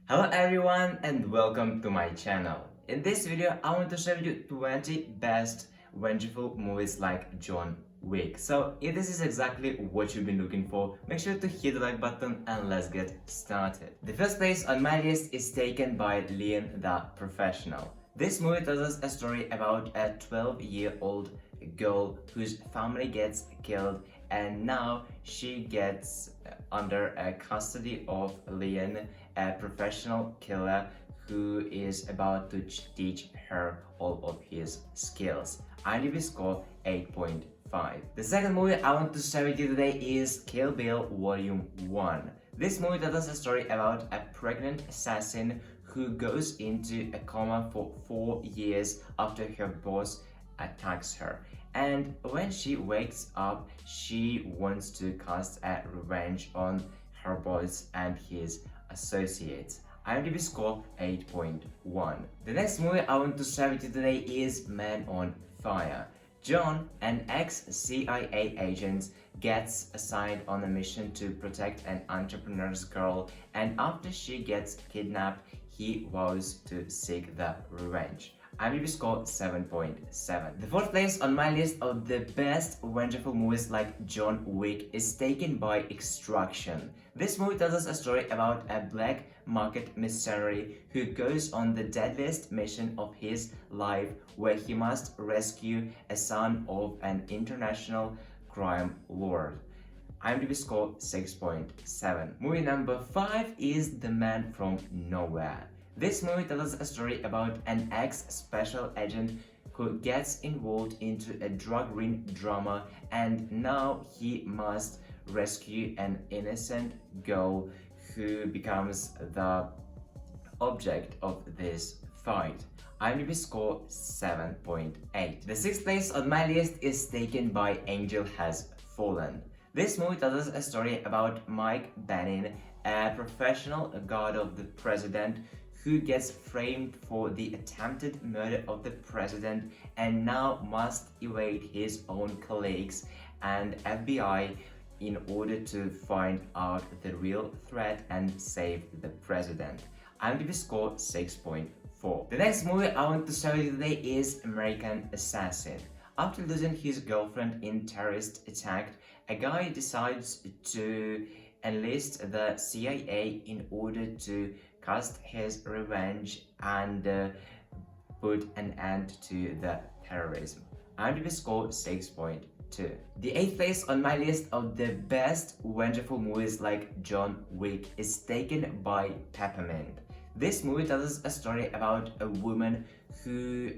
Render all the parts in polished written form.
Hello everyone and welcome to my channel. In this video I want to show you 20 best Vengeful movies like John Wick. So if this is exactly what you've been looking for, make sure to hit the like button and let's get started. The first place on my list is taken by Léon the Professional. This movie tells us a story about a 12-year-old girl whose family gets killed and now she gets under custody of Léon, a professional killer who is about to teach her all of his skills. IMDb score 8.5. The second movie I want to share with you today is Kill Bill Volume 1. This movie tells us a story about a pregnant assassin who goes into a coma for 4 years after her boss attacks her. And when she wakes up, she wants to cast a revenge on her boss and his associates. IMDb score 8.1. The next movie I want to share with you today is Man on Fire. John, an ex-CIA agent, gets assigned on a mission to protect an entrepreneur's girl, and after she gets kidnapped, he vows to seek the revenge. IMDb score 7.7. The fourth place on my list of the best vengeful movies like John Wick is taken by Extraction. This movie tells us a story about a black market mercenary who goes on the deadliest mission of his life, where he must rescue a son of an international crime lord. IMDb score 6.7. Movie number 5 is The Man from Nowhere. This movie tells us a story about an ex-special agent who gets involved into a drug ring drama, and now he must rescue an innocent girl who becomes the object of this fight. IMDb score 7.8. The sixth place on my list is taken by Angel Has Fallen. This movie tells us a story about Mike Bannon, a professional guard of the president who gets framed for the attempted murder of the president and now must evade his own colleagues and FBI in order to find out the real threat and save the president. IMDb score 6.4. The next movie I want to show you today is American Assassin. After losing his girlfriend in terrorist attack, a guy decides to enlist the CIA in order to cast his revenge and put an end to the terrorism. IMDb score 6.2. The eighth place on my list of the best vengeful movies like John Wick is taken by Peppermint. This movie tells us a story about a woman who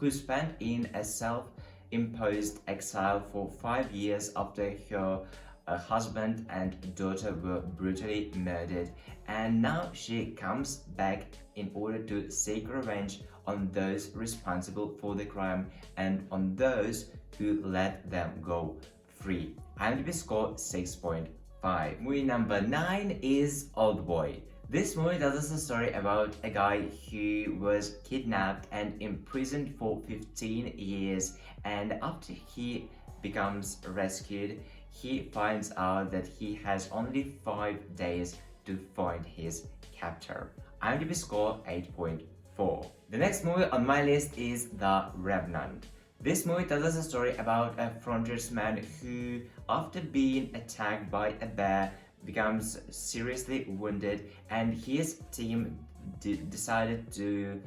spent in a self-imposed exile for 5 years after her husband and daughter were brutally murdered, and now she comes back in order to seek revenge on those responsible for the crime and on those who let them go free. IMDb score 6.5. Movie number 9 is Oldboy. This movie tells us a story about a guy who was kidnapped and imprisoned for 15 years, and after he becomes rescued, he finds out that he has only 5 days to find his captor. IMDb score 8.4. The next movie on my list is The Revenant. This movie tells us a story about a frontiersman who, after being attacked by a bear, becomes seriously wounded, and his team decided to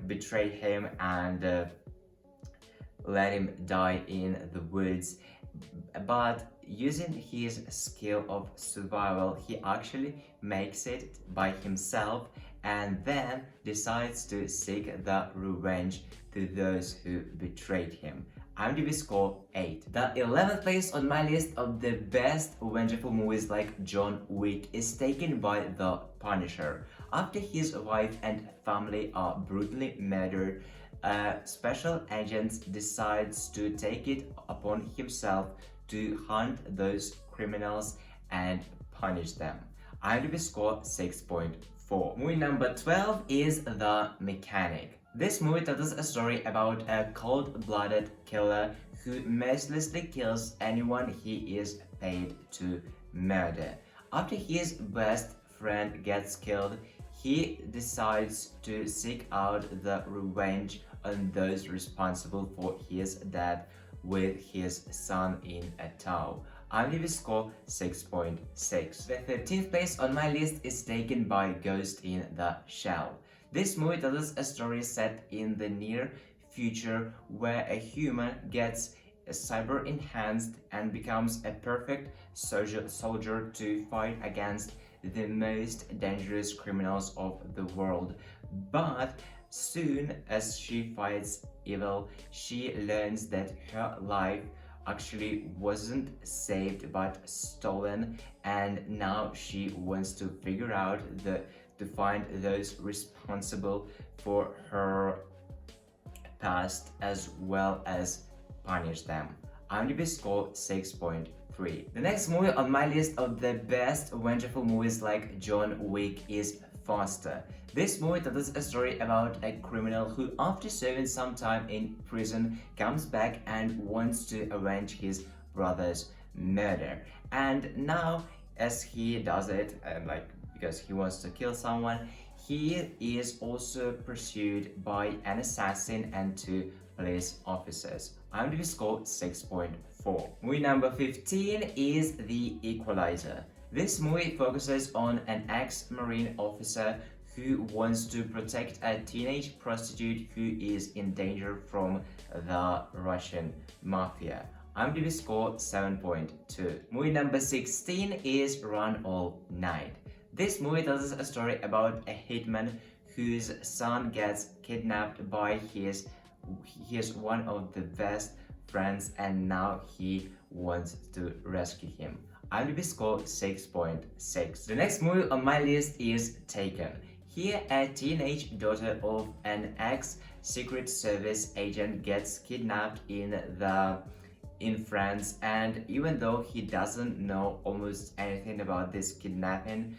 betray him and let him die in the woods. But using his skill of survival, he actually makes it by himself and then decides to seek the revenge to those who betrayed him. IMDb score 8. The 11th place on my list of the best vengeful movies like John Wick is taken by The Punisher. After his wife and family are brutally murdered, a special agent decides to take it upon himself to hunt those criminals and punish them. IMDb score 6.4. Movie number 12 is The Mechanic. This movie tells us a story about a cold-blooded killer who mercilessly kills anyone he is paid to murder. After his best friend gets killed, he decides to seek out the revenge on those responsible for his death with his son in a tow. IMDb score 6.6. The 13th place on my list is taken by Ghost in the Shell. This movie tells us a story set in the near future where a human gets cyber enhanced and becomes a perfect soldier to fight against the most dangerous criminals of the world. But soon as she fights evil, she learns that her life actually wasn't saved but stolen, and now she wants to figure out to find those responsible for her past as well as punish them. IMDb score 6.3. The next movie on my list of the best vengeful movies like John Wick is Faster. This movie tells a story about a criminal who, after serving some time in prison, comes back and wants to avenge his brother's murder. And now, as he does it, because he wants to kill someone, he is also pursued by an assassin and two police officers. IMDb score 6.4. Movie number 15 is The Equalizer. This movie focuses on an ex-Marine officer who wants to protect a teenage prostitute who is in danger from the Russian mafia. IMDb score 7.2. Movie number 16 is Run All Night. This movie tells us a story about a hitman whose son gets kidnapped by his one of the best friends, and now he wants to rescue him. IMDb score 6.6. The next movie on my list is Taken. Here, a teenage daughter of an ex-Secret Service agent gets kidnapped in France, and even though he doesn't know almost anything about this kidnapping,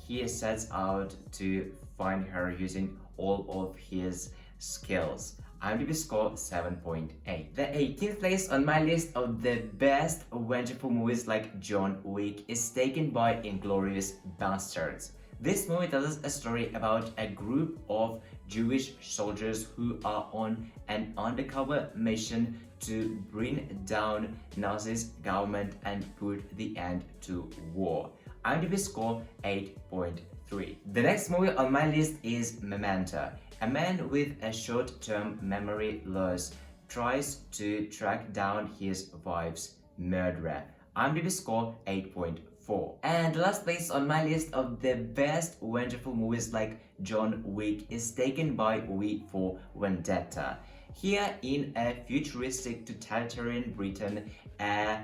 he sets out to find her using all of his skills. IMDb score 7.8. The 18th place on my list of the best vengeful movies like John Wick is taken by Inglourious Basterds. This movie tells us a story about a group of Jewish soldiers who are on an undercover mission to bring down Nazis government and put the end to war. IMDb score 8.3. The next movie on my list is Memento. A man with a short-term memory loss tries to track down his wife's murderer. IMDb score 8.4. And the last place on my list of the best vengeful movies like John Wick is taken by V for Vendetta. Here, in a futuristic totalitarian Britain, a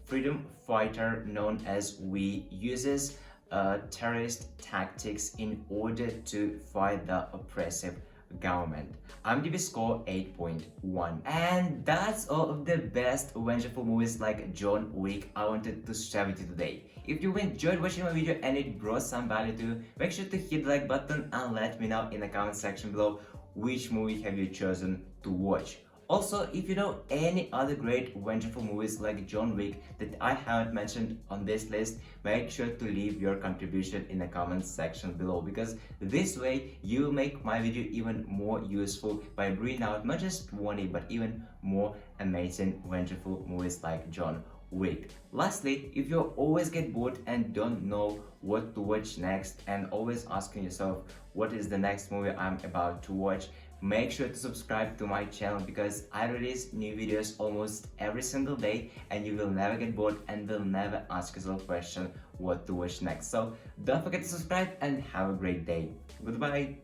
freedom fighter known as V uses terrorist tactics in order to fight the oppressive government. IMDb score 8.1. And that's all of the best vengeful movies like John Wick I wanted to share with you today. If you enjoyed watching my video and it brought some value to you, make sure to hit the like button and let me know in the comment section below which movie have you chosen to watch. Also, if you know any other great vengeful movies like John Wick that I haven't mentioned on this list, make sure to leave your contribution in the comments section below, because this way you will make my video even more useful by bringing out not just one but even more amazing vengeful movies like John Wick. Lastly, if you always get bored and don't know what to watch next and always asking yourself what is the next movie I'm about to watch, make sure to subscribe to my channel, because I release new videos almost every single day and you will never get bored and will never ask yourself a question what to watch next. So don't forget to subscribe and have a great day. Goodbye.